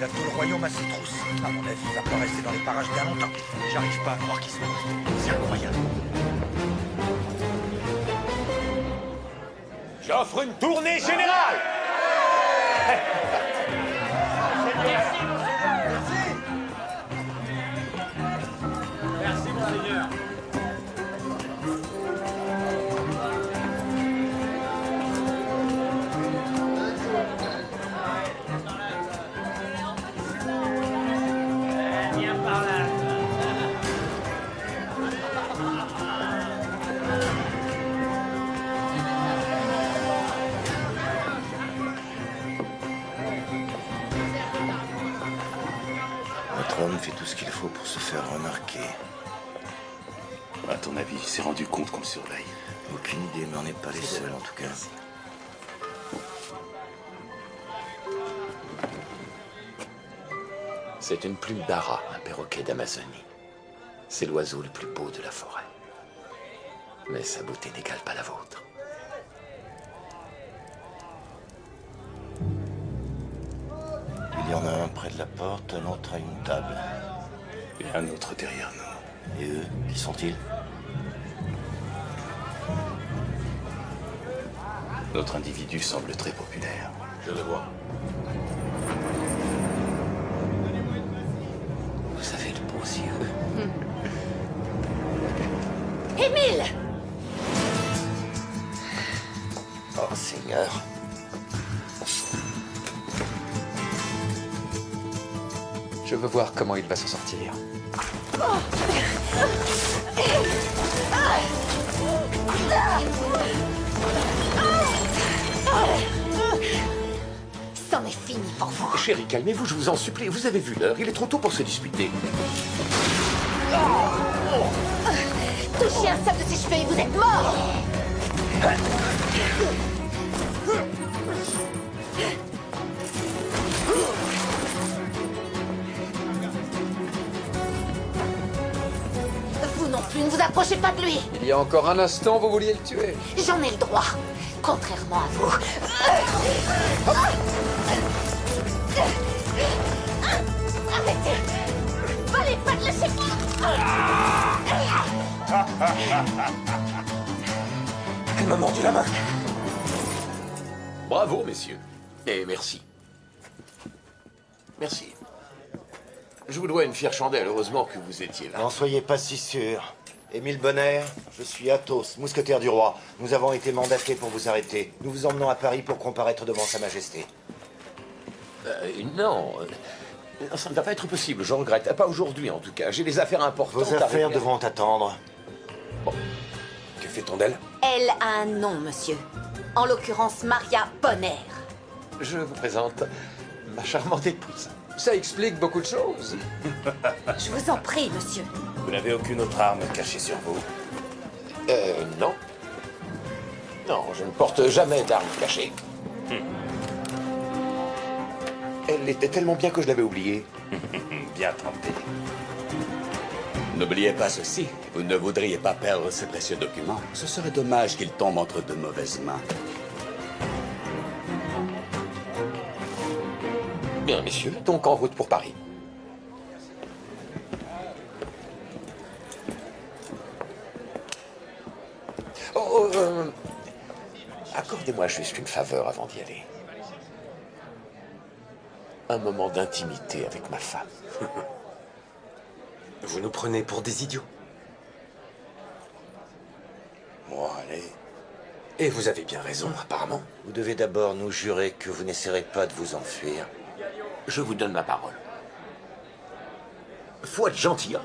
a tout le royaume à ses trousses. À mon avis, il va pas rester dans les parages bien longtemps. J'arrive pas à croire qu'ils soient restés. C'est incroyable. J'offre une tournée générale. Merci, monseigneur. Viens par là. Notre homme fait tout ce qu'il faut pour se faire remarquer. À ton avis, il s'est rendu compte qu'on le surveille? Aucune idée, mais on n'est pas les seuls en tout cas. C'est une plume d'ara, un perroquet d'Amazonie. C'est l'oiseau le plus beau de la forêt. Mais sa beauté n'égale pas la vôtre. Il y en a un près de la porte, un autre à une table. Et un autre derrière nous. Et eux, qui sont-ils? Notre individu semble très populaire. Je le vois. Vous avez de beaux yeux. Émile! Oh Seigneur. Je veux voir comment il va s'en sortir. C'en est fini pour vous. Chérie, calmez-vous, je vous en supplie. Vous avez vu l'heure, il est trop tôt pour se disputer. Touchez un sac de ses cheveux et vous êtes mort! Vous non plus, ne vous approchez pas de lui! Il y a encore un instant, vous vouliez le tuer. J'en ai le droit, contrairement à vous. Arrêtez! Allez, pas de lâcher! Elle m'a mordu la main. Bravo, messieurs. Et merci. Merci. Je vous dois une fière chandelle, heureusement que vous étiez là. N'en soyez pas si sûr. Émile Bonner, je suis Athos, mousquetaire du roi. Nous avons été mandatés pour vous arrêter. Nous vous emmenons à Paris pour comparaître devant Sa Majesté. Non, ça ne va pas être possible, je regrette. Pas aujourd'hui, en tout cas. J'ai des affaires importantes Vos à affaires régler. devront attendre. Que fait-on d'elle? Elle a un nom, monsieur. En l'occurrence, Maria Bonner. Je vous présente ma charmante épouse. Ça explique beaucoup de choses. Je vous en prie, monsieur. Vous n'avez aucune autre arme cachée sur vous? Non. Non, je ne porte jamais d'arme cachée. Elle était tellement bien que je l'avais oubliée. Bien tenté. N'oubliez pas ceci. Vous ne voudriez pas perdre ces précieux documents. Ce serait dommage qu'ils tombent entre de mauvaises mains. Bien, messieurs, donc en route pour Paris. Accordez-moi juste une faveur avant d'y aller. Un moment d'intimité avec ma femme. Vous nous prenez pour des idiots. Bon, allez. Et vous avez bien raison, apparemment. Vous devez d'abord nous jurer que vous n'essaierez pas de vous enfuir. Je vous donne ma parole. Faut être gentil, hein.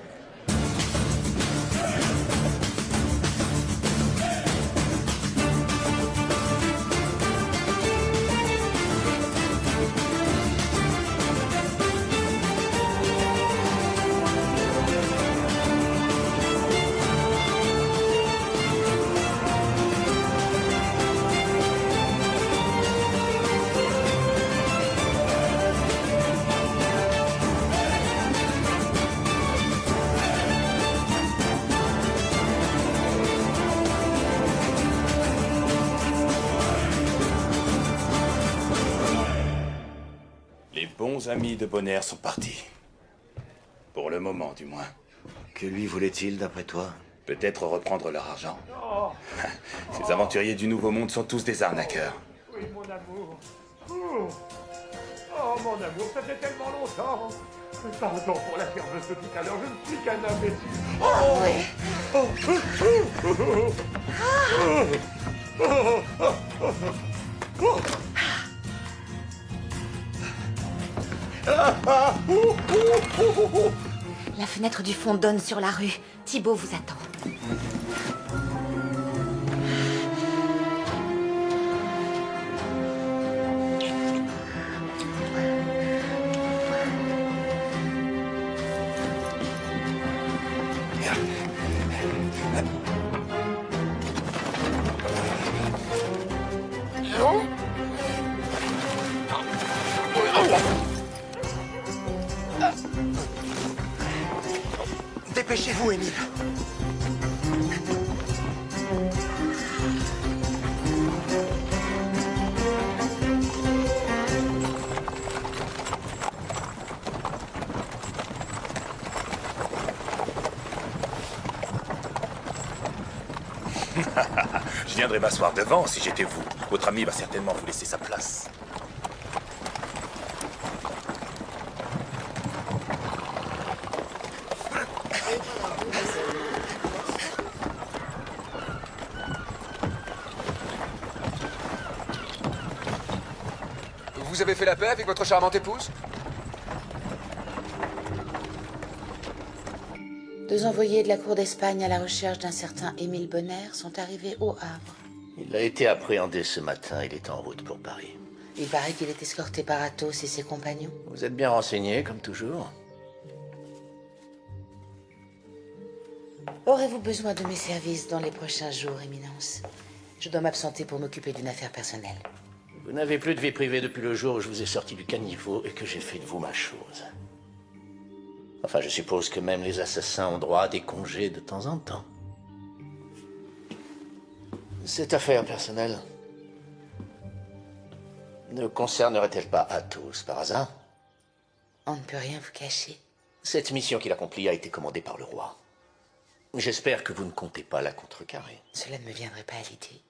bons amis de Bonner sont partis. Pour le moment, du moins. Que lui voulait-il, d'après toi? Peut-être reprendre leur argent. Ces aventuriers du Nouveau Monde sont tous des arnaqueurs. Oui, mon amour. Oh, mon amour, ça fait tellement longtemps. Pardon pour la fermeuse de tout à l'heure, je ne suis qu'un imbécile. La fenêtre du fond donne sur la rue. Thibaut vous attend. Dépêchez-vous, Émile. Je viendrais m'asseoir devant si j'étais vous. Votre ami va certainement vous laisser sa place. Vous avez fait la paix avec votre charmante épouse? Deux envoyés de la cour d'Espagne à la recherche d'un certain Émile Bonner sont arrivés au Havre. Il a été appréhendé ce matin, il est en route pour Paris. Il paraît qu'il est escorté par Athos et ses compagnons. Vous êtes bien renseigné, comme toujours. Aurez-vous besoin de mes services dans les prochains jours, Éminence? Je dois m'absenter pour m'occuper d'une affaire personnelle. Vous n'avez plus de vie privée depuis le jour où je vous ai sorti du caniveau et que j'ai fait de vous ma chose. Enfin, je suppose que même les assassins ont droit à des congés de temps en temps. Cette affaire personnelle ne concernerait-elle pas Athos par hasard? On ne peut rien vous cacher. Cette mission qu'il accomplit a été commandée par le roi. J'espère que vous ne comptez pas la contrecarrer. Cela ne me viendrait pas à l'idée.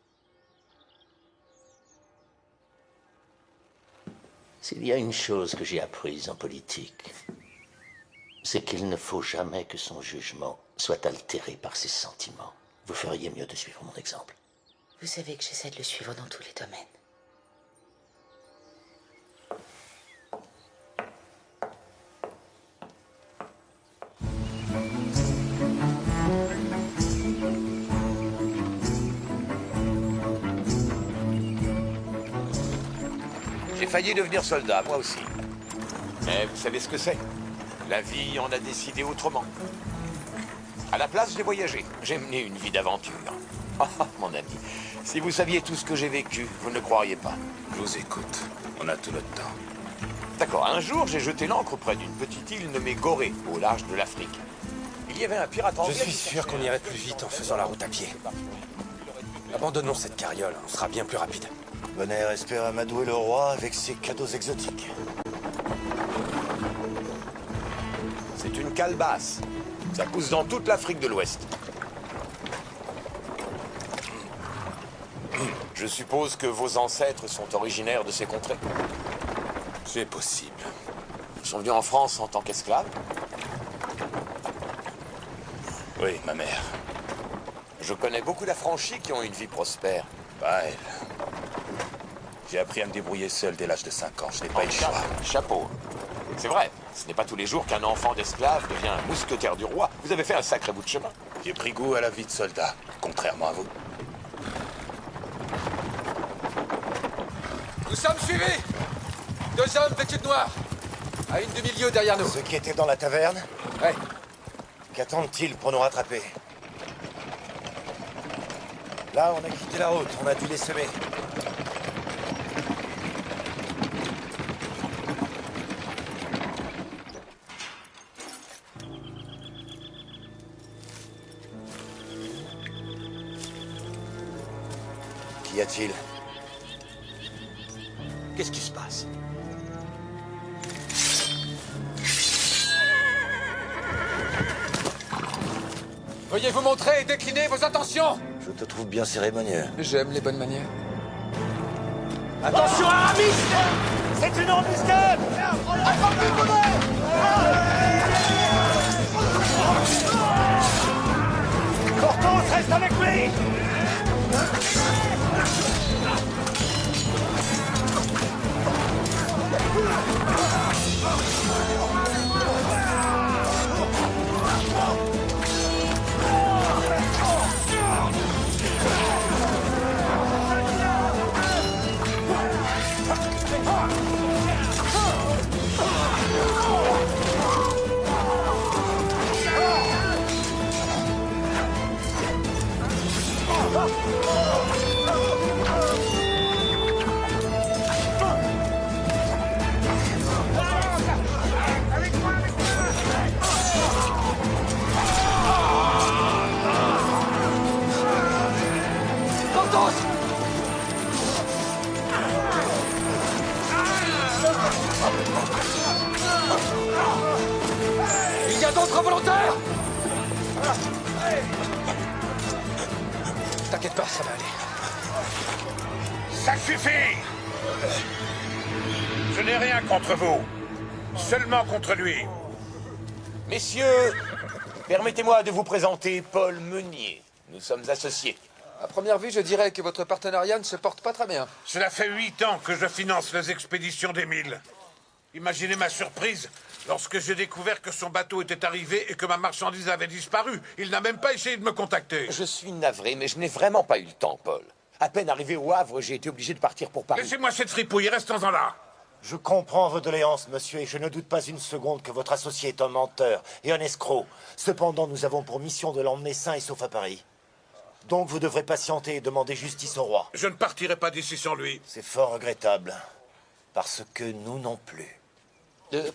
S'il y a une chose que j'ai apprise en politique, c'est qu'il ne faut jamais que son jugement soit altéré par ses sentiments. Vous feriez mieux de suivre mon exemple. Vous savez que j'essaie de le suivre dans tous les domaines. J'ai failli devenir soldat, moi aussi. Mais vous savez ce que c'est? La vie en a décidé autrement. À la place, j'ai voyagé. J'ai mené une vie d'aventure. Ah, mon ami, si vous saviez tout ce que j'ai vécu, vous ne le croiriez pas. Je vous écoute. On a tout notre temps. D'accord, un jour, j'ai jeté l'ancre près d'une petite île nommée Gorée, au large de l'Afrique. Il y avait un pirate anglais... Je suis sûr qu'on irait plus vite en faisant la route à pied. Abandonnons cette carriole, on sera bien plus rapide. Bonner espère amadouer le roi avec ses cadeaux exotiques. C'est une calebasse. Ça pousse dans toute l'Afrique de l'Ouest. Je suppose que vos ancêtres sont originaires de ces contrées. C'est possible. Ils sont venus en France en tant qu'esclaves? Oui, ma mère. Je connais beaucoup d'affranchis qui ont une vie prospère. Pas elle. J'ai appris à me débrouiller seul dès l'âge de 5 ans. Je n'ai pas eu le choix. Chapeau. C'est vrai, ce n'est pas tous les jours qu'un enfant d'esclave devient un mousquetaire du roi. Vous avez fait un sacré bout de chemin. J'ai pris goût à la vie de soldat, contrairement à vous. Nous sommes suivis! Deux hommes vêtus de noir, à une demi-lieue derrière nous. Ceux qui étaient dans la taverne? Ouais. Qu'attendent-ils pour nous rattraper? Là, on a quitté la route, on a dû les semer. Qu'y a-t-il? Qu'est-ce qui se passe? Veuillez vous montrer et décliner vos intentions. Je te trouve bien cérémonieux. J'aime les bonnes manières. Attention, Aramis! C'est une embuscade! Porthos, reste avec lui! Il y a d'autres volontaires. T'inquiète pas, ça va aller. Ça suffit! Je n'ai rien contre vous. Seulement contre lui. Messieurs, permettez-moi de vous présenter Paul Meunier. Nous sommes associés. À première vue, je dirais que votre partenariat ne se porte pas très bien. Cela fait 8 ans que je finance les expéditions d'Émile. Imaginez ma surprise lorsque j'ai découvert que son bateau était arrivé et que ma marchandise avait disparu. Il n'a même pas essayé de me contacter. Je suis navré, mais je n'ai vraiment pas eu le temps, Paul. À peine arrivé au Havre, j'ai été obligé de partir pour Paris. Laissez-moi cette fripouille, restons-en là. Je comprends vos doléances, monsieur, et je ne doute pas une seconde que votre associé est un menteur et un escroc. Cependant, nous avons pour mission de l'emmener sain et sauf à Paris. Donc vous devrez patienter et demander justice au roi. Je ne partirai pas d'ici sans lui. C'est fort regrettable. Parce que nous non plus.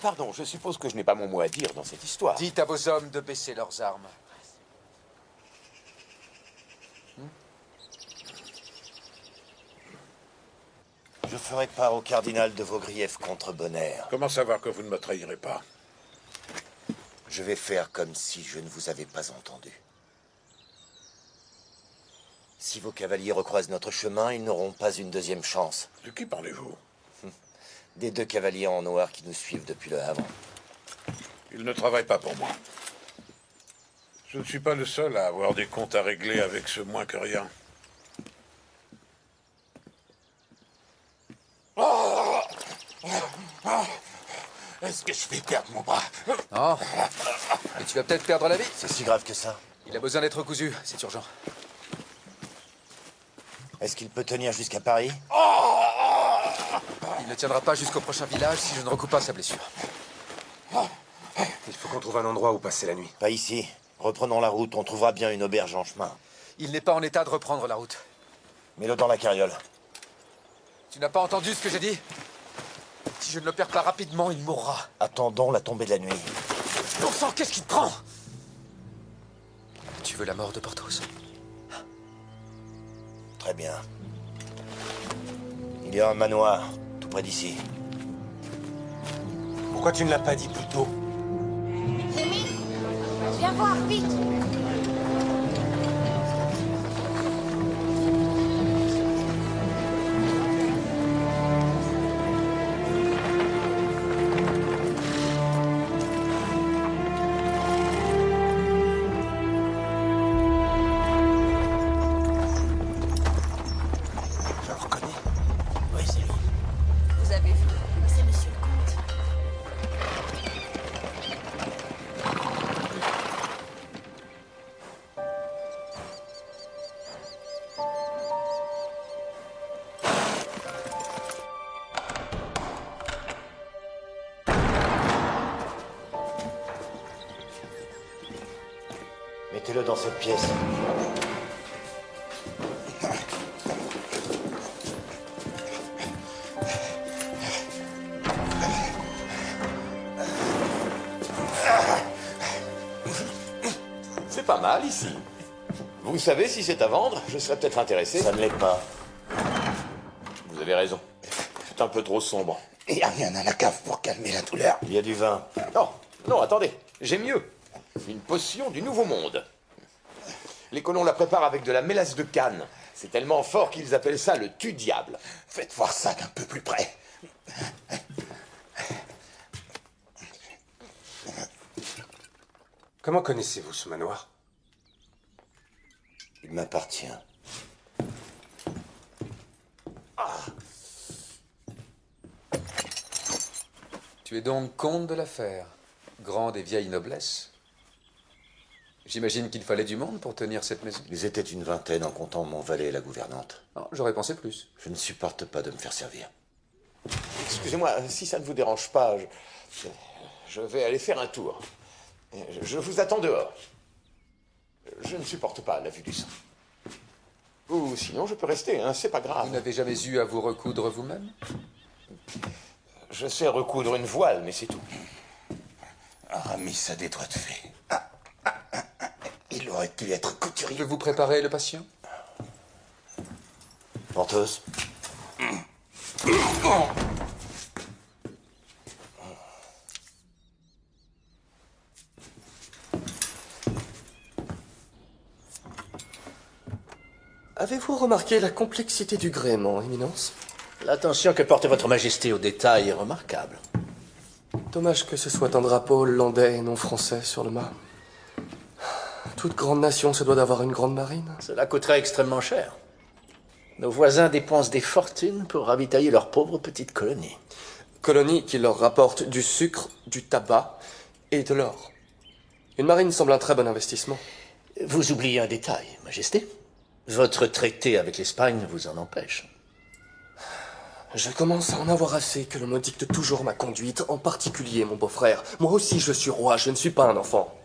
Pardon, je suppose que je n'ai pas mon mot à dire dans cette histoire. Dites à vos hommes de baisser leurs armes. Je ferai part au cardinal de vos griefs contre Bonnaire. Comment savoir que vous ne me trahirez pas? Je vais faire comme si je ne vous avais pas entendu. Si vos cavaliers recroisent notre chemin, ils n'auront pas une deuxième chance. De qui parlez-vous? Des 2 cavaliers en noir qui nous suivent depuis le Havre. Ils ne travaillent pas pour moi. Je ne suis pas le seul à avoir des comptes à régler avec ce moins que rien. Est-ce que je vais perdre mon bras? Non. Et tu vas peut-être perdre la vie. C'est si grave que ça? Il a besoin d'être cousu, c'est urgent. Est-ce qu'il peut tenir jusqu'à Paris? Il ne tiendra pas jusqu'au prochain village si je ne recoupe pas sa blessure. Il faut qu'on trouve un endroit où passer la nuit. Pas ici. Reprenons la route, on trouvera bien une auberge en chemin. Il n'est pas en état de reprendre la route. Mets-le dans la carriole. Tu n'as pas entendu ce que j'ai dit? Si je ne le perds pas rapidement, il mourra. Attendons la tombée de la nuit. Bon sang, qu'est-ce qui te prend? Tu veux la mort de Porthos? Très bien. Il y a un manoir, tout près d'ici. Pourquoi tu ne l'as pas dit plus tôt? Rémi, viens voir, vite. Je le reconnais. Oui, c'est lui. Vous avez vu? C'est monsieur le comte. Mettez-le dans cette pièce. C'est pas mal ici. Vous savez si c'est à vendre? Je serais peut-être intéressé. Ça ne l'est pas. Vous avez raison. C'est un peu trop sombre. Il n'y a rien à la cave pour calmer la douleur. Il y a du vin. Non, non, attendez. J'ai mieux. Une potion du Nouveau Monde. Les colons la préparent avec de la mélasse de canne. C'est tellement fort qu'ils appellent ça le tue-diable. Faites voir ça d'un peu plus près. Comment connaissez-vous ce manoir? Il m'appartient. Tu es donc comte de l'affaire, grande et vieille noblesse. J'imagine qu'il fallait du monde pour tenir cette maison. Ils étaient une vingtaine en comptant mon valet et la gouvernante. Non, j'aurais pensé plus. Je ne supporte pas de me faire servir. Excusez-moi, si ça ne vous dérange pas, je vais aller faire un tour. Je vous attends dehors. Je ne supporte pas la vue du sang. Ou sinon, je peux rester, hein, c'est pas grave. Vous n'avez jamais eu à vous recoudre vous-même? Je sais recoudre une voile, mais c'est tout. Aramis a des doigts de fée. Il aurait pu être couturier. Je vais vous préparer le patient. Porteuse. Avez-vous remarqué la complexité du gréement, Éminence? L'attention que porte votre majesté aux détails est remarquable. Dommage que ce soit un drapeau hollandais et non français sur le mât. Toute grande nation se doit d'avoir une grande marine. Cela coûterait extrêmement cher. Nos voisins dépensent des fortunes pour ravitailler leur pauvre petite colonie. Colonie qui leur rapporte du sucre, du tabac et de l'or. Une marine semble un très bon investissement. Vous oubliez un détail, majesté. Votre traité avec l'Espagne vous en empêche. Je commence à en avoir assez que l'on me dicte toujours ma conduite, en particulier mon beau-frère. Moi aussi je suis roi, je ne suis pas un enfant.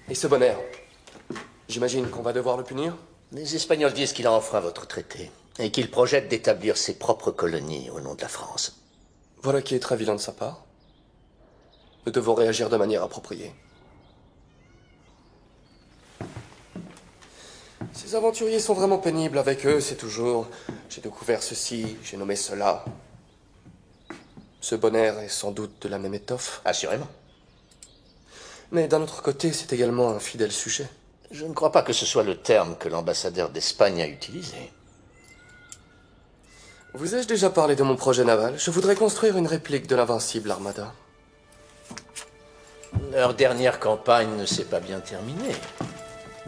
Et ce bon air, j'imagine qu'on va devoir le punir? Les Espagnols disent qu'il a enfreint votre traité et qu'il projette d'établir ses propres colonies au nom de la France. Voilà qui est très vilain de sa part. Nous devons réagir de manière appropriée. Ces aventuriers sont vraiment pénibles avec eux, c'est toujours « j'ai découvert ceci, j'ai nommé cela ». Ce bon air est sans doute de la même étoffe. Assurément. Mais d'un autre côté, c'est également un fidèle sujet. Je ne crois pas que ce soit le terme que l'ambassadeur d'Espagne a utilisé. Vous ai-je déjà parlé de mon projet naval? Je voudrais construire une réplique de l'invincible Armada. Leur dernière campagne ne s'est pas bien terminée.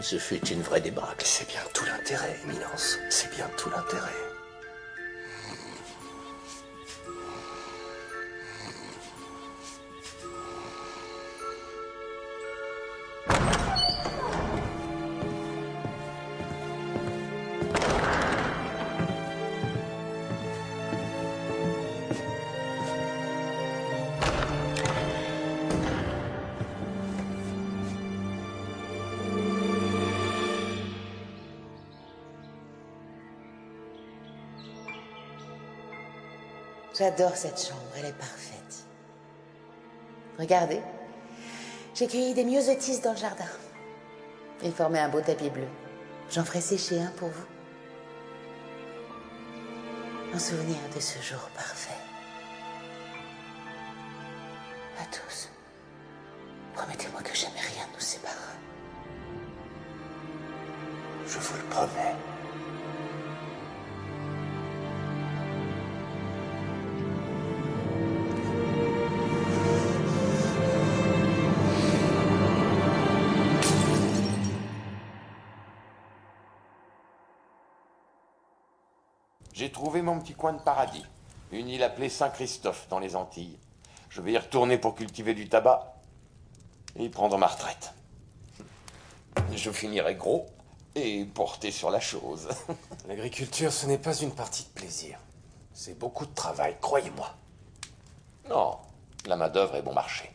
Ce fut une vraie débâcle. C'est bien tout l'intérêt, Éminence. C'est bien tout l'intérêt. J'adore cette chambre, elle est parfaite. Regardez, j'ai cueilli des myosotis dans le jardin. Ils formaient un beau tapis bleu. J'en ferai sécher un pour vous. En souvenir de ce jour parfait. À tous, promettez-moi que jamais rien ne nous séparera. Je vous le promets. J'ai trouvé mon petit coin de paradis. Une île appelée Saint-Christophe, dans les Antilles. Je vais y retourner pour cultiver du tabac et prendre ma retraite. Je finirai gros et porté sur la chose. L'agriculture, ce n'est pas une partie de plaisir. C'est beaucoup de travail, croyez-moi. Non, la main-d'œuvre est bon marché.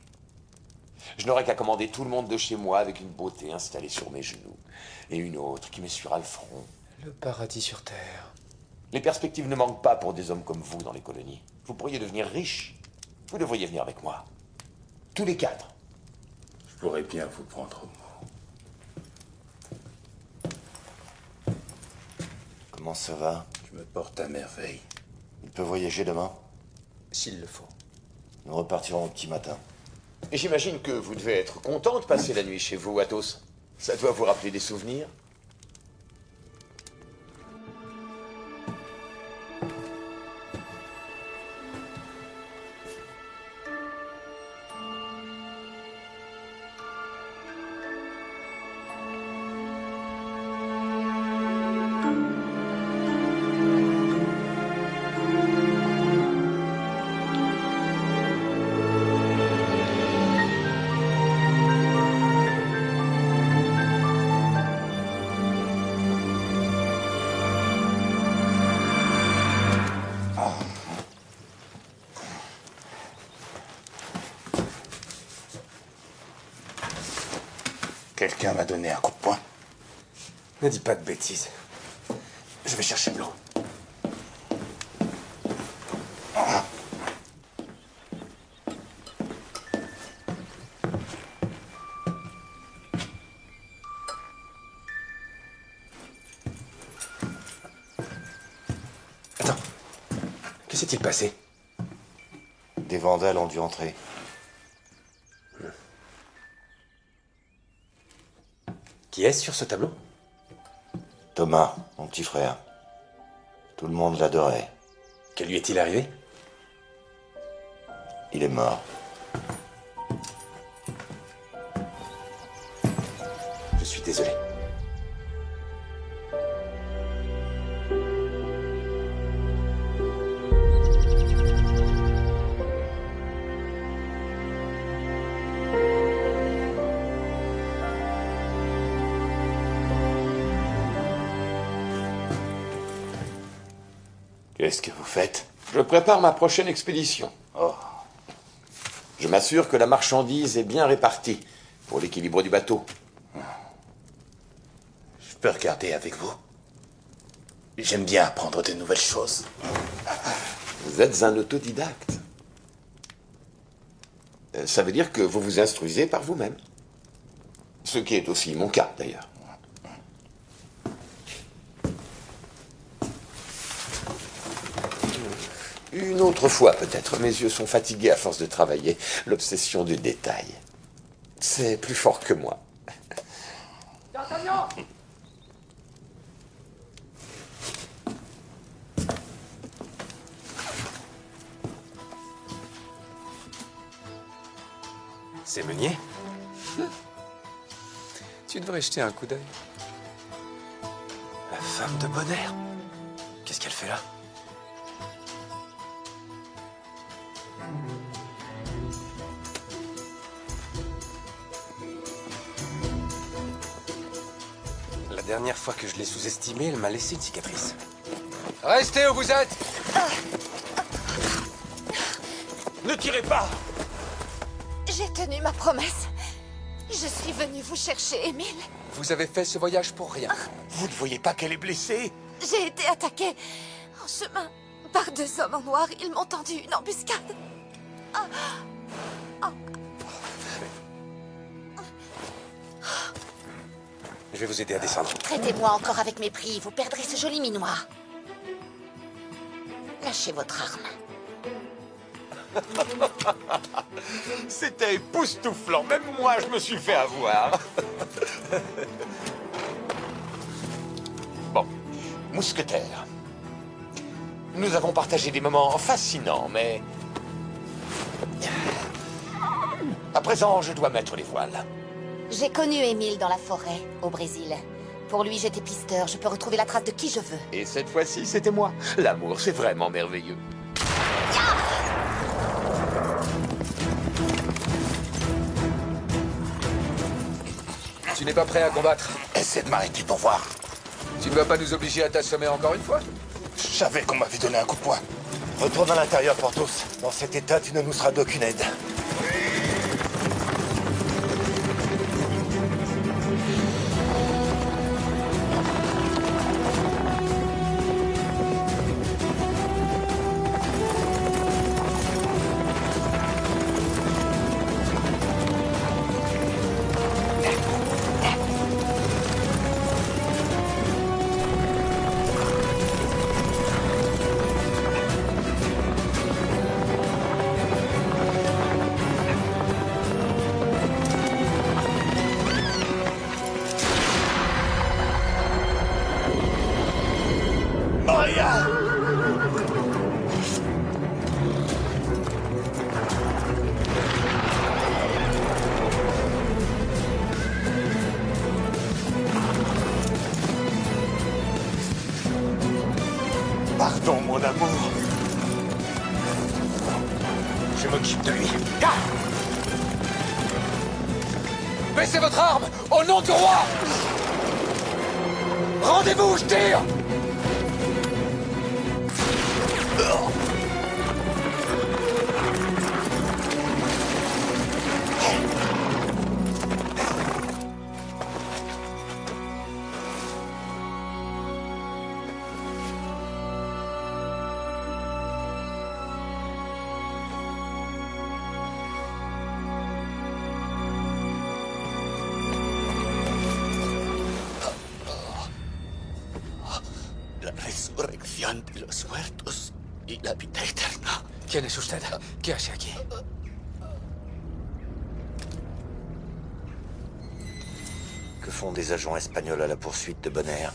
Je n'aurai qu'à commander tout le monde de chez moi avec une beauté installée sur mes genoux et une autre qui m'essuiera le front. Le paradis sur terre. Les perspectives ne manquent pas pour des hommes comme vous dans les colonies. Vous pourriez devenir riche. Vous devriez venir avec moi. Tous les quatre. Je pourrais bien vous prendre au mot. Comment ça va? Je me porte à merveille. Il peut voyager demain? S'il le faut. Nous repartirons au petit matin. Et j'imagine que vous devez être content de passer la nuit chez vous, Athos. Ça doit vous rappeler des souvenirs? Quelqu'un m'a donné un coup de poing. Ne dis pas de bêtises. Je vais chercher de l'eau. Attends. Que s'est-il passé? Des vandales ont dû entrer. Qui est-ce sur ce tableau? Thomas, mon petit frère. Tout le monde l'adorait. Que lui est-il arrivé? Il est mort. Je suis désolé. Qu'est-ce que vous faites? Je prépare ma prochaine expédition. Oh. Je m'assure que la marchandise est bien répartie pour l'équilibre du bateau. Je peux regarder avec vous? J'aime bien apprendre de nouvelles choses. Vous êtes un autodidacte. Ça veut dire que vous vous instruisez par vous-même. Ce qui est aussi mon cas, d'ailleurs. Une autre fois, peut-être. Mes yeux sont fatigués à force de travailler. L'obsession du détail. C'est plus fort que moi. D'Artagnan! C'est Meunier? Tu devrais jeter un coup d'œil. La femme de Bonner? Qu'est-ce qu'elle fait là? La dernière fois que je l'ai sous-estimée, elle m'a laissé une cicatrice. Restez où vous êtes! Ne tirez pas! J'ai tenu ma promesse. Je suis venue vous chercher, Émile. Vous avez fait ce voyage pour rien. Vous ne voyez pas qu'elle est blessée? J'ai été attaquée en chemin par 2 hommes en noir. Ils m'ont tendu une embuscade. Je vais vous aider à descendre. Traitez-moi encore avec mépris. Vous perdrez ce joli minois. Lâchez votre arme. C'était époustouflant. Même moi, je me suis fait avoir. Bon, mousquetaire. Nous avons partagé des moments fascinants, mais... À présent, je dois mettre les voiles. J'ai connu Émile dans la forêt, au Brésil. Pour lui, j'étais pisteur. Je peux retrouver la trace de qui je veux. Et cette fois-ci, c'était moi. L'amour, c'est vraiment merveilleux. Tu n'es pas prêt à combattre. Essaie de m'arrêter pour voir. Tu ne vas pas nous obliger à t'assommer encore une fois? Je savais qu'on m'avait donné un coup de poing. Retourne à l'intérieur, Porthos. Dans cet état, tu ne nous seras d'aucune aide. Baissez votre arme! Au nom du roi! Rendez-vous, je tire! La resurrección de los muertos y la vida eterna. ¿Quién es usted? ¿Qué hace aquí? Que font des agents espagnols à la poursuite de Bonner?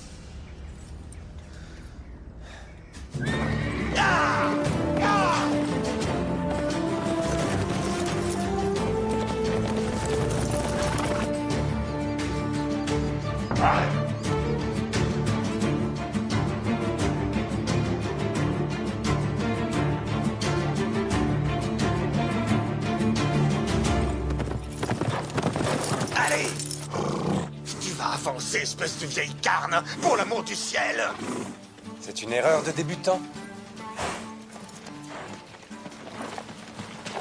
Allez! Tu vas avancer, espèce de vieille carne, pour l'amour du ciel! C'est une erreur de débutant.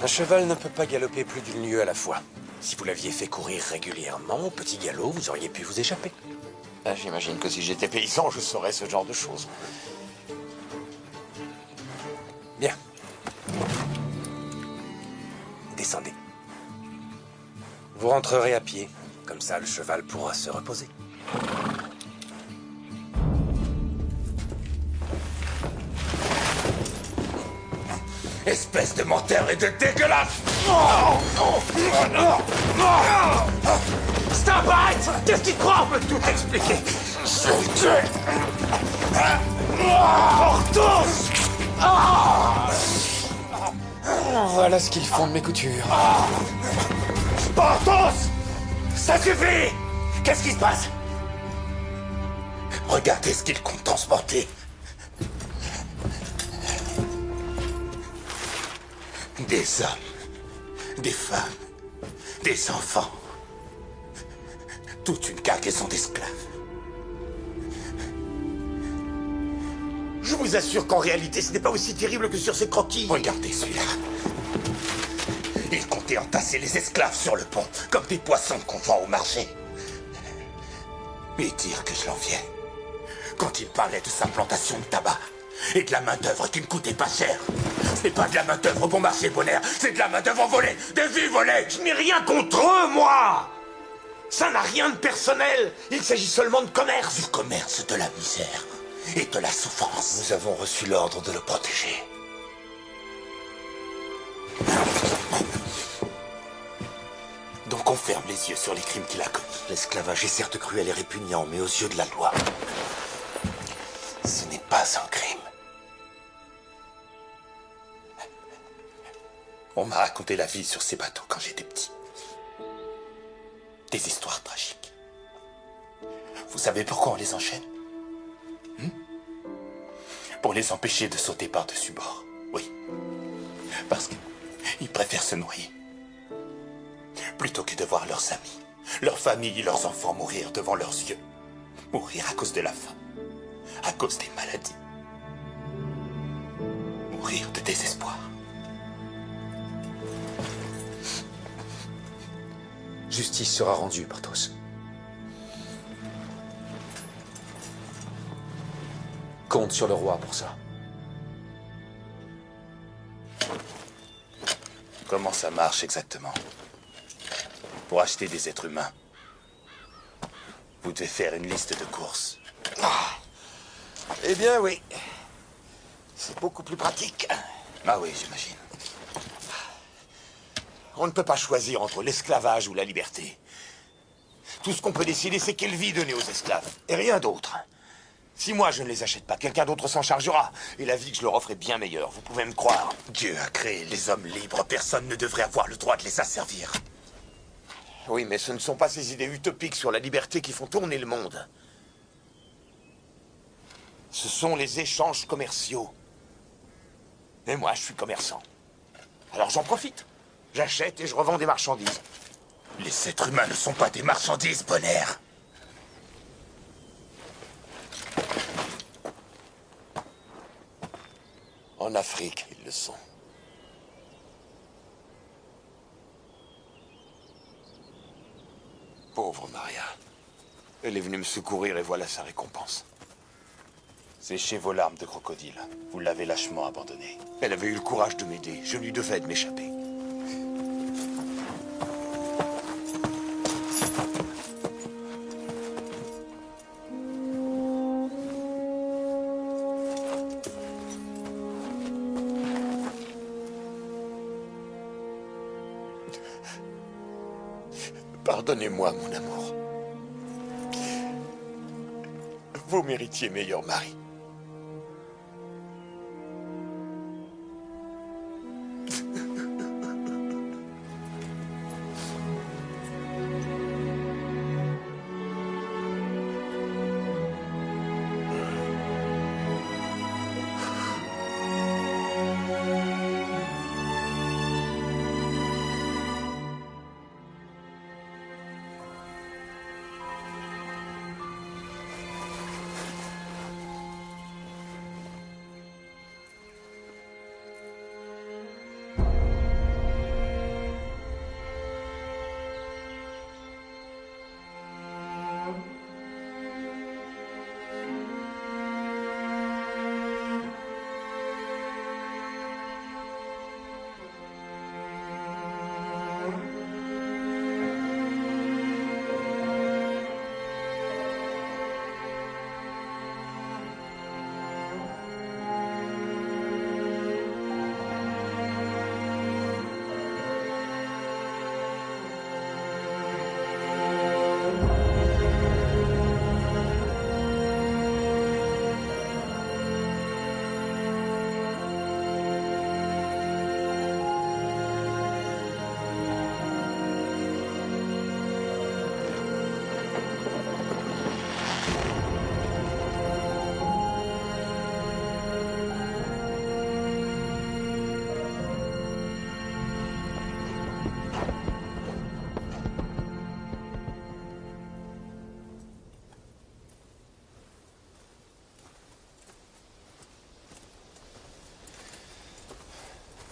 Un cheval ne peut pas galoper plus d'une lieue à la fois. Si vous l'aviez fait courir régulièrement, au petit galop, vous auriez pu vous échapper. Ah, j'imagine que si j'étais paysan, je saurais ce genre de choses. Bien. Descendez. Vous rentrerez à pied. Comme ça, le cheval pourra se reposer. Espèce de menteur et de dégueulasse! Stop it! Qu'est-ce qu'il croit? On peut tout expliquer. Porthos! Voilà ce qu'ils font de mes coutures. Porthos! Ça suffit! Qu'est-ce qui se passe? Regardez ce qu'il compte transporter. Des hommes, des femmes, des enfants. Toute une cargaison d'esclaves. Je vous assure qu'en réalité, ce n'est pas aussi terrible que sur ces croquis. Regardez celui-là. Il comptait entasser les esclaves sur le pont, comme des poissons qu'on vend au marché. Et dire que je l'enviais. Quand il parlait de sa plantation de tabac et de la main-d'œuvre qui ne coûtait pas cher. Ce n'est pas de la main-d'œuvre bon marché, Bonner, c'est de la main-d'œuvre volée, des vies volées. Je n'ai rien contre eux, moi! Ça n'a rien de personnel. Il s'agit seulement de commerce. Du commerce de la misère et de la souffrance. Nous avons reçu l'ordre de le protéger. Donc on ferme les yeux sur les crimes qu'il a commis. L'esclavage est certes cruel et répugnant, mais aux yeux de la loi, ce n'est pas un crime. On m'a raconté la vie sur ces bateaux quand j'étais petit. Des histoires tragiques. Vous savez pourquoi on les enchaîne? Pour les empêcher de sauter par-dessus bord. Oui. Parce qu'ils préfèrent se noyer. Plutôt que de voir leurs amis, leurs familles, leurs enfants mourir devant leurs yeux. Mourir à cause de la faim. À cause des maladies. Mourir de désespoir. Justice sera rendue, Porthos. Compte sur le roi pour ça. Comment ça marche exactement? Pour acheter des êtres humains, vous devez faire une liste de courses. Eh bien, oui. C'est beaucoup plus pratique. Ah oui, j'imagine. On ne peut pas choisir entre l'esclavage ou la liberté. Tout ce qu'on peut décider, c'est quelle vie donner aux esclaves, et rien d'autre. Si moi je ne les achète pas, quelqu'un d'autre s'en chargera. Et la vie que je leur offre est bien meilleure, vous pouvez me croire. Dieu a créé les hommes libres, personne ne devrait avoir le droit de les asservir. Oui, mais ce ne sont pas ces idées utopiques sur la liberté qui font tourner le monde. Ce sont les échanges commerciaux. Et moi, je suis commerçant. Alors j'en profite. J'achète et je revends des marchandises. Les êtres humains ne sont pas des marchandises, Bonner. En Afrique, ils le sont. Pauvre Maria. Elle est venue me secourir et voilà sa récompense. Séchez vos larmes de crocodile. Vous l'avez lâchement abandonnée. Elle avait eu le courage de m'aider. Je lui devais de m'échapper. Pardonnez-moi, mon amour. Vous méritiez meilleur mari.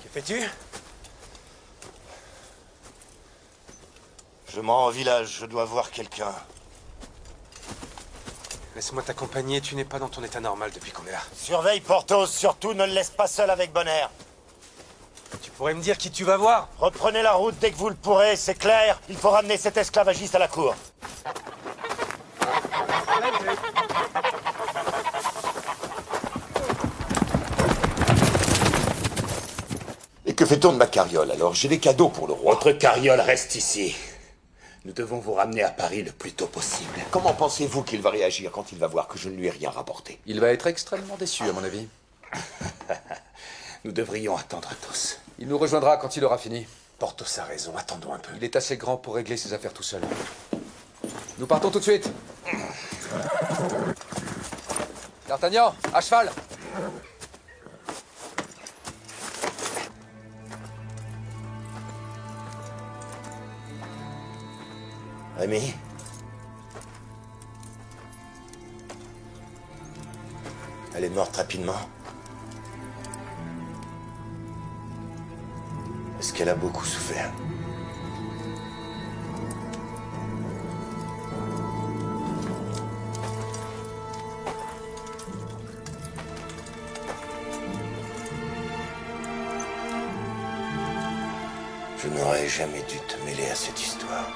Que fais-tu? Je m'en au village, je dois voir quelqu'un. Laisse-moi t'accompagner, tu n'es pas dans ton état normal depuis qu'on est là. Surveille Porthos, surtout ne le laisse pas seul avec Bonner. Tu pourrais me dire qui tu vas voir? Reprenez la route dès que vous le pourrez, c'est clair. Il faut ramener cet esclavagiste à la cour. Et que fait-on de ma carriole alors? J'ai des cadeaux pour le roi. Votre carriole reste ici. Nous devons vous ramener à Paris le plus tôt possible. Comment pensez-vous qu'il va réagir quand il va voir que je ne lui ai rien rapporté? Il va être extrêmement déçu, à mon avis. Nous devrions attendre tous. Il nous rejoindra quand il aura fini. Porthos a raison, attendons un peu. Il est assez grand pour régler ses affaires tout seul. Nous partons tout de suite. D'Artagnan, à cheval. Rémi? Elle est morte rapidement. Est-ce qu'elle a beaucoup souffert? Je n'aurais jamais dû te mêler à cette histoire.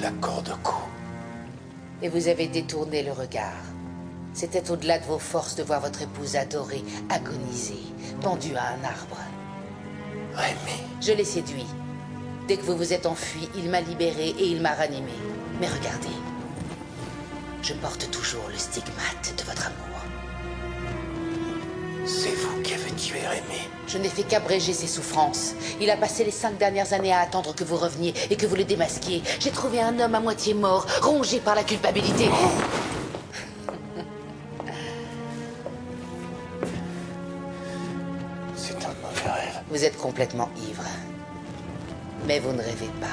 la corde au cou. Et vous avez détourné le regard. C'était au-delà de vos forces de voir votre épouse adorée agoniser, pendue à un arbre. Rémi. Je l'ai séduit. Dès que vous vous êtes enfui, il m'a libéré et il m'a ranimé. Mais regardez, je porte toujours le stigmate de votre amour. C'est vous qui avez tué Rémi. Je n'ai fait qu'abréger ses souffrances. Il a passé les 5 dernières années à attendre que vous reveniez et que vous le démasquiez. J'ai trouvé un homme à moitié mort, rongé par la culpabilité. C'est un mauvais rêve. Vous êtes complètement ivre. Mais vous ne rêvez pas.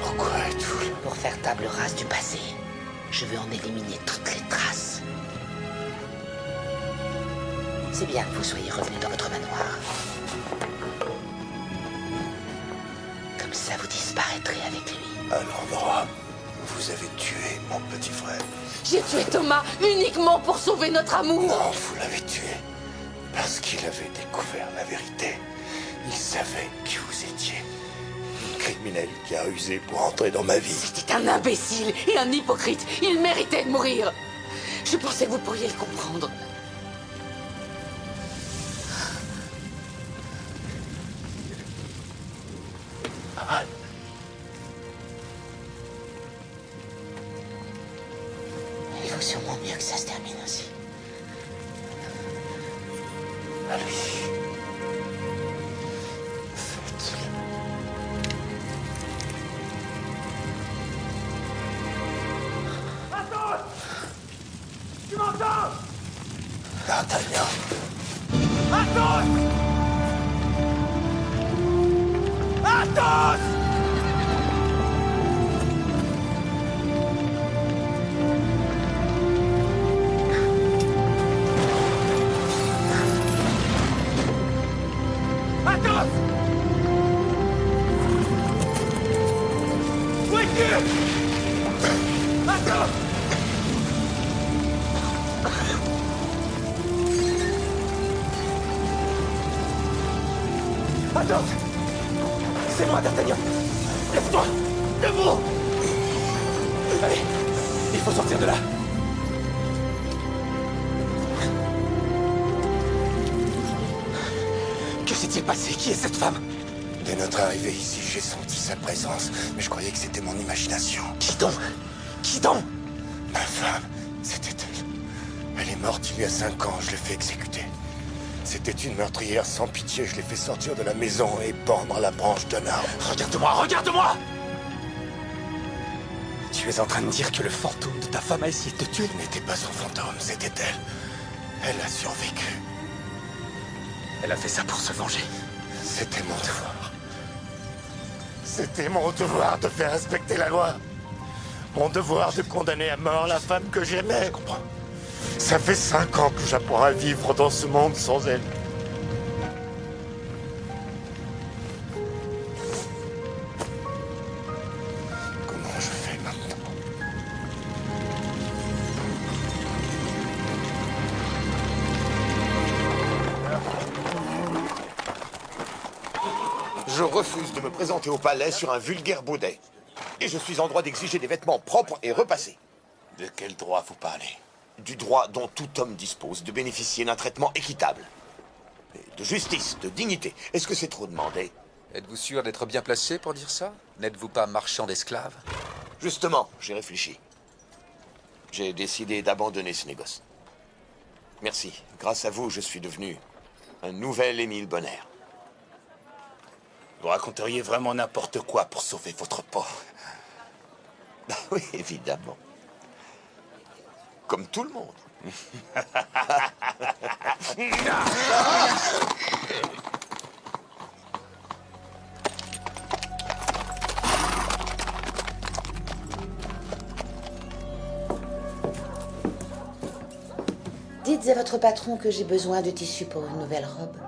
Pourquoi êtes-vous là? Pour faire table rase du passé, je veux en éliminer toutes les traces. C'est bien que vous soyez revenu dans votre manoir. Comme ça, vous disparaîtrez avec lui. À l'endroit où vous avez tué mon petit frère. J'ai tué Thomas uniquement pour sauver notre amour. Non, vous l'avez tué parce qu'il avait découvert la vérité. Il savait qui vous étiez. Une criminelle qui a usé pour entrer dans ma vie. C'était un imbécile et un hypocrite. Il méritait de mourir. Je pensais que vous pourriez le comprendre. Il vaut sûrement mieux que ça se termine ainsi. À lui. Faites-le. Athos! Tu m'entends? D'Artagnan. Athos! Athos! Athos! Où es-tu? Athos! Athos! C'est moi, D'Artagnan! Lève-toi! Debout! Allez, il faut sortir de là. Que s'est-il passé? Qui est cette femme? Dès notre arrivée ici, j'ai senti sa présence, mais je croyais que c'était mon imagination. Qui donc? Qui donc? Ma femme, c'était elle. Elle est morte il y a 5 ans, je l'ai fait exécuter. C'était une meurtrière sans pitié, je l'ai fait sortir de la maison et pendre à la branche d'un arbre. Regarde-moi, regarde-moi! Tu es en train de dire que le fantôme de ta femme a essayé de te tuer? Ce n'était pas son fantôme, c'était elle. Elle a survécu. Elle a fait ça pour se venger. C'était mon devoir. C'était mon devoir de faire respecter la loi. Mon devoir de condamner à mort la femme que j'aimais. Je comprends. Ça fait 5 ans que j'apprends à vivre dans ce monde sans elle. Comment je fais maintenant? Je refuse de me présenter au palais sur un vulgaire baudet. Et je suis en droit d'exiger des vêtements propres et repassés. De quel droit vous parlez? Du droit dont tout homme dispose de bénéficier d'un traitement équitable. Et de justice, de dignité. Est-ce que c'est trop demandé? Êtes-vous sûr d'être bien placé pour dire ça? N'êtes-vous pas marchand d'esclaves? Justement, j'ai réfléchi. J'ai décidé d'abandonner ce négoce. Merci. Grâce à vous, je suis devenu un nouvel Émile Bonner. Vous raconteriez vraiment n'importe quoi pour sauver votre peau. Oui, évidemment. Comme tout le monde. Dites à votre patron que j'ai besoin de tissu pour une nouvelle robe.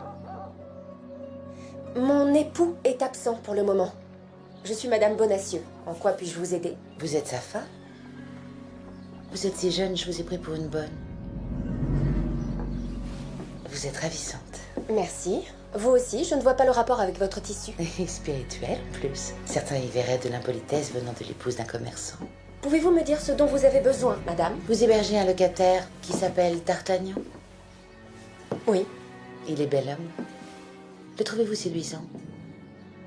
Mon époux est absent pour le moment. Je suis Madame Bonacieux. En quoi puis-je vous aider? Vous êtes sa femme? Vous êtes si jeune, je vous ai pris pour une bonne. Vous êtes ravissante. Merci. Vous aussi, je ne vois pas le rapport avec votre tissu. Et spirituel, en plus. Certains y verraient de l'impolitesse venant de l'épouse d'un commerçant. Pouvez-vous me dire ce dont vous avez besoin, madame? Vous hébergez un locataire qui s'appelle D'Artagnan? Oui. Il est bel homme. Le trouvez-vous séduisant?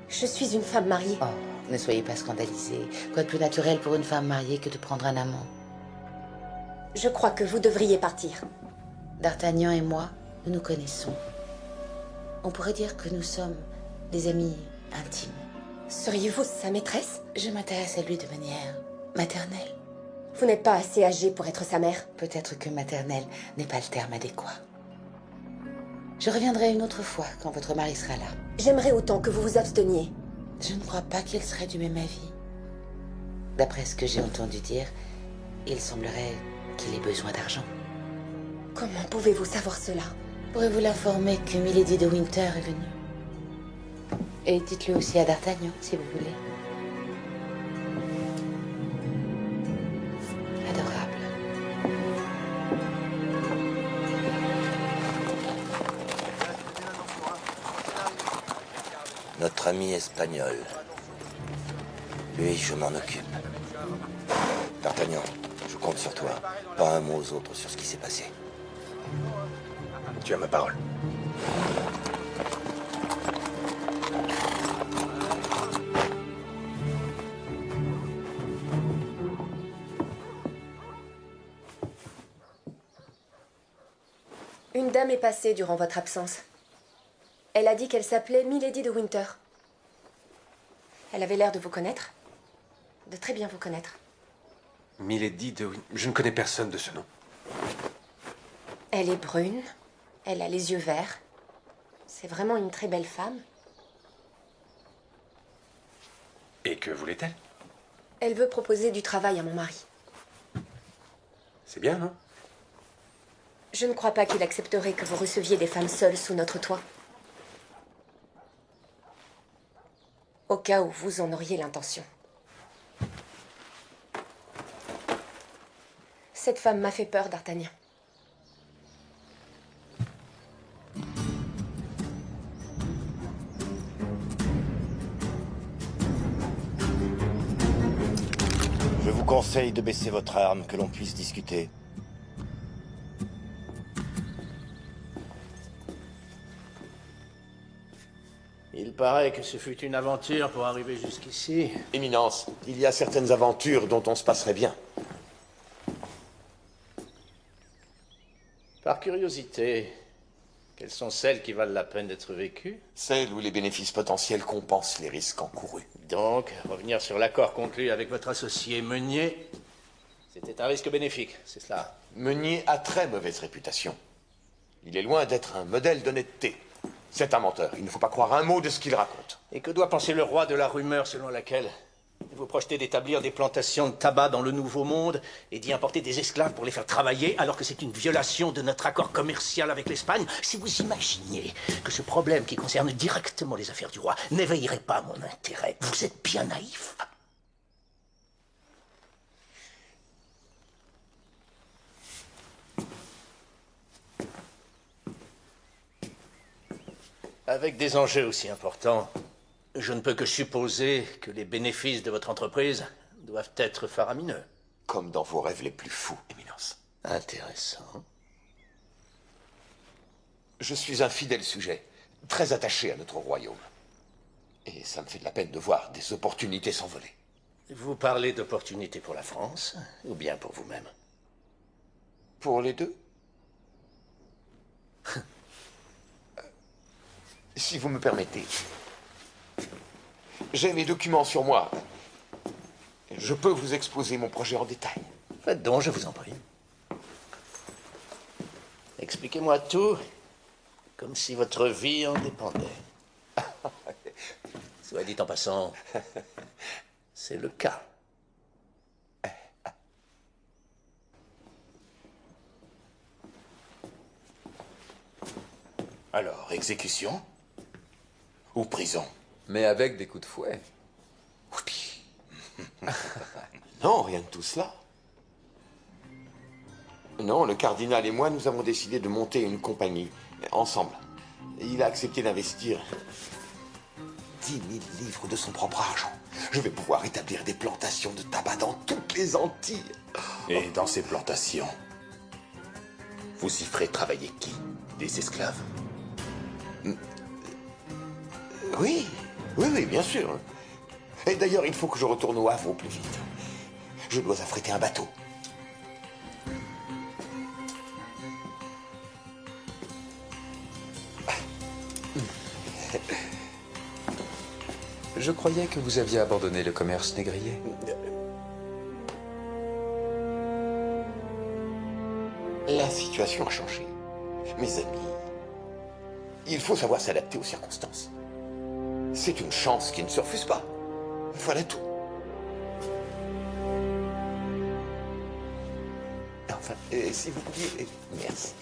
Je suis une femme mariée. Oh, ne soyez pas scandalisée. Quoi de plus naturel pour une femme mariée que de prendre un amant? Je crois que vous devriez partir. D'Artagnan et moi, nous nous connaissons. On pourrait dire que nous sommes des amis intimes. Seriez-vous sa maîtresse? Je m'intéresse à lui de manière maternelle. Vous n'êtes pas assez âgée pour être sa mère. Peut-être que maternelle n'est pas le terme adéquat. Je reviendrai une autre fois quand votre mari sera là. J'aimerais autant que vous vous absteniez. Je ne crois pas qu'il serait du même avis. D'après ce que j'ai entendu dire, il semblerait qu'il ait besoin d'argent. Comment pouvez-vous savoir cela? Pourrez-vous l'informer que Milady de Winter est venue? Et dites-le aussi à D'Artagnan, si vous voulez. Adorable. Notre ami espagnol. Lui, je m'en occupe. D'Artagnan, je compte sur toi. Pas un mot aux autres sur ce qui s'est passé. Tu as ma parole. Une dame est passée durant votre absence. Elle a dit qu'elle s'appelait Milady de Winter. Elle avait l'air de vous connaître. De très bien vous connaître. Milady de Winter. Je ne connais personne de ce nom. Elle est brune. Elle a les yeux verts. C'est vraiment une très belle femme. Et que voulait-elle? Elle veut proposer du travail à mon mari. C'est bien, non? Je ne crois pas qu'il accepterait que vous receviez des femmes seules sous notre toit. Au cas où vous en auriez l'intention. Cette femme m'a fait peur, D'Artagnan. Je vous conseille de baisser votre arme, que l'on puisse discuter. Il paraît que ce fut une aventure pour arriver jusqu'ici. Éminence, il y a certaines aventures dont on se passerait bien. Par curiosité, quelles sont celles qui valent la peine d'être vécues? Celles où les bénéfices potentiels compensent les risques encourus. Donc, revenir sur l'accord conclu avec votre associé Meunier, c'était un risque bénéfique, c'est cela? Meunier a très mauvaise réputation. Il est loin d'être un modèle d'honnêteté. C'est un menteur. Il ne faut pas croire un mot de ce qu'il raconte. Et que doit penser le roi de la rumeur selon laquelle vous projetez d'établir des plantations de tabac dans le Nouveau Monde et d'y importer des esclaves pour les faire travailler alors que c'est une violation de notre accord commercial avec l'Espagne? Si vous imaginiez que ce problème qui concerne directement les affaires du roi n'éveillerait pas mon intérêt, vous êtes bien naïf. Avec des enjeux aussi importants, je ne peux que supposer que les bénéfices de votre entreprise doivent être faramineux. Comme dans vos rêves les plus fous, Éminence. Intéressant. Je suis un fidèle sujet, très attaché à notre royaume. Et ça me fait de la peine de voir des opportunités s'envoler. Vous parlez d'opportunités pour la France, ou bien pour vous-même? Pour les deux. Si vous me permettez. J'ai mes documents sur moi. Je peux vous exposer mon projet en détail. Faites donc, je vous en prie. Expliquez-moi tout, comme si votre vie en dépendait. Soit dit en passant, c'est le cas. Alors, exécution ou prison? Mais avec des coups de fouet. Non, rien de tout cela. Non, le cardinal et moi, nous avons décidé de monter une compagnie, ensemble. Il a accepté d'investir 10 000 livres de son propre argent. Je vais pouvoir établir des plantations de tabac dans toutes les Antilles. Et dans ces plantations, vous y ferez travailler qui? Des esclaves? Oui, bien sûr. Et d'ailleurs, il faut que je retourne au Havre au plus vite. Je dois affréter un bateau. Je croyais que vous aviez abandonné le commerce négrier. La situation a changé. Mes amis, il faut savoir s'adapter aux circonstances. C'est une chance qui ne se refuse pas. Voilà tout. Enfin, si vous pouviez... Merci.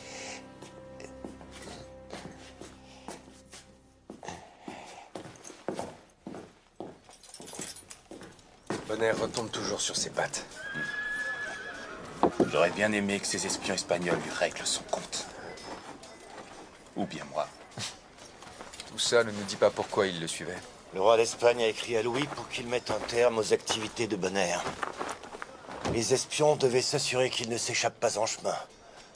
Bonner retombe toujours sur ses pattes. J'aurais bien aimé que ces espions espagnols lui règlent son compte. Ou bien moi. Tout ça ne nous dit pas pourquoi il le suivait. Le roi d'Espagne a écrit à Louis pour qu'il mette un terme aux activités de Bonner. Les espions devaient s'assurer qu'il ne s'échappe pas en chemin.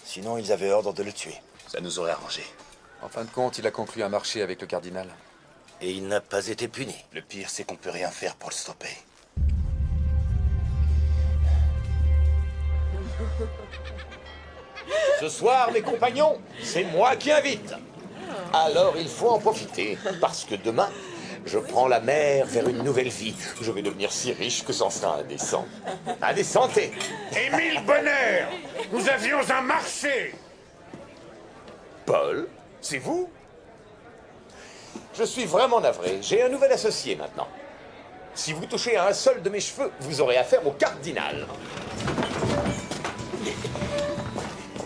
Sinon, ils avaient ordre de le tuer. Ça nous aurait arrangé. En fin de compte, il a conclu un marché avec le cardinal. Et il n'a pas été puni. Le pire, c'est qu'on peut rien faire pour le stopper. Ce soir, mes compagnons, c'est moi qui invite. Alors il faut en profiter, parce que demain, je prends la mer vers une nouvelle vie. Je vais devenir si riche que c'en sera indécent. Indécenté. Émile Bonner, nous avions un marché. Paul, c'est vous? Je suis vraiment navré. J'ai un nouvel associé maintenant. Si vous touchez à un seul de mes cheveux, vous aurez affaire au cardinal.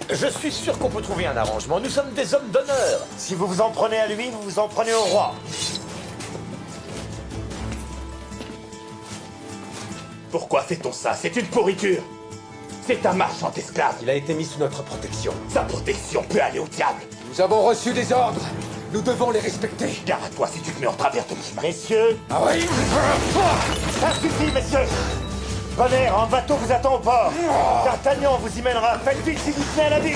Je suis sûr qu'on peut trouver un arrangement. Nous sommes des hommes d'honneur. Si vous vous en prenez à lui, vous vous en prenez au roi. Pourquoi fait-on ça? C'est une pourriture. C'est un marchand d'esclaves. Il a été mis sous notre protection. Sa protection peut aller au diable. Nous avons reçu des ordres. Nous devons les respecter. Gare à toi si tu te mets en travers de mon chemin. Messieurs, Ah oui? ça suffit, messieurs. Bonner, un bateau vous attend au port. D'Artagnan vous y mènera. Faites vite si vous tenez à la vie.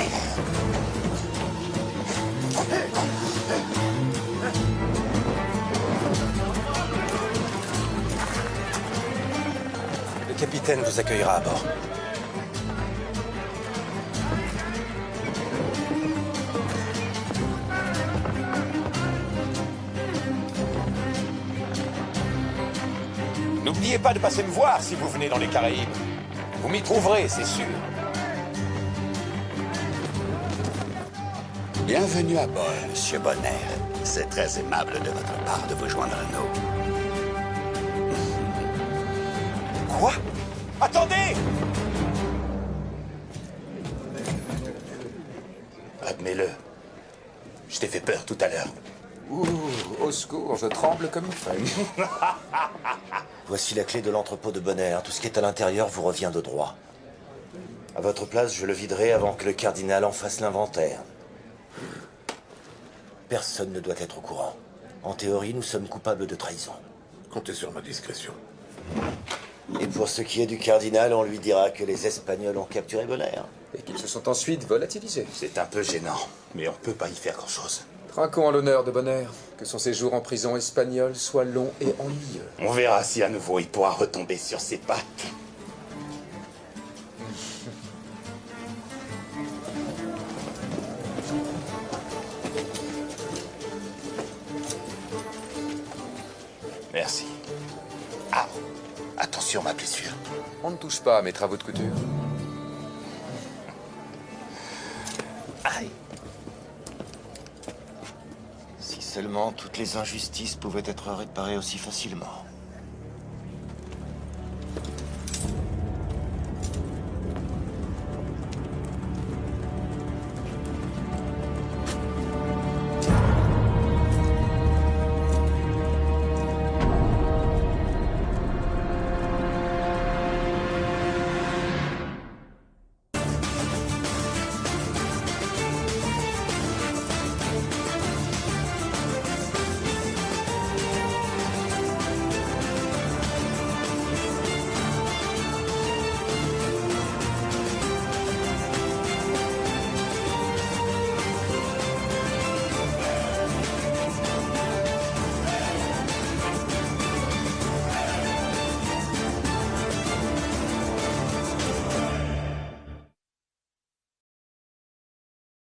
Le capitaine vous accueillera à bord. N'oubliez pas de passer me voir si vous venez dans les Caraïbes. Vous m'y trouverez, c'est sûr. Bienvenue à bord, Monsieur Bonner. C'est très aimable de votre part de vous joindre à nous. Quoi? Attendez! Admets-le. Je t'ai fait peur tout à l'heure. Ouh, au secours, je tremble comme une feuille. Voici la clé de l'entrepôt de Bonner. Tout ce qui est à l'intérieur vous revient de droit. À votre place, je le viderai avant que le cardinal en fasse l'inventaire. Personne ne doit être au courant. En théorie, nous sommes coupables de trahison. Comptez sur ma discrétion. Et pour ce qui est du cardinal, on lui dira que les Espagnols ont capturé Bonner. Et qu'ils se sont ensuite volatilisés. C'est un peu gênant, mais on peut pas y faire grand-chose. Trinquons à l'honneur de Bonner, que son séjour en prison espagnole soit long et ennuyeux. On verra si à nouveau il pourra retomber sur ses pattes. Merci. Ah, attention ma blessure. On ne touche pas à mes travaux de couture. Aïe. Si seulement toutes les injustices pouvaient être réparées aussi facilement.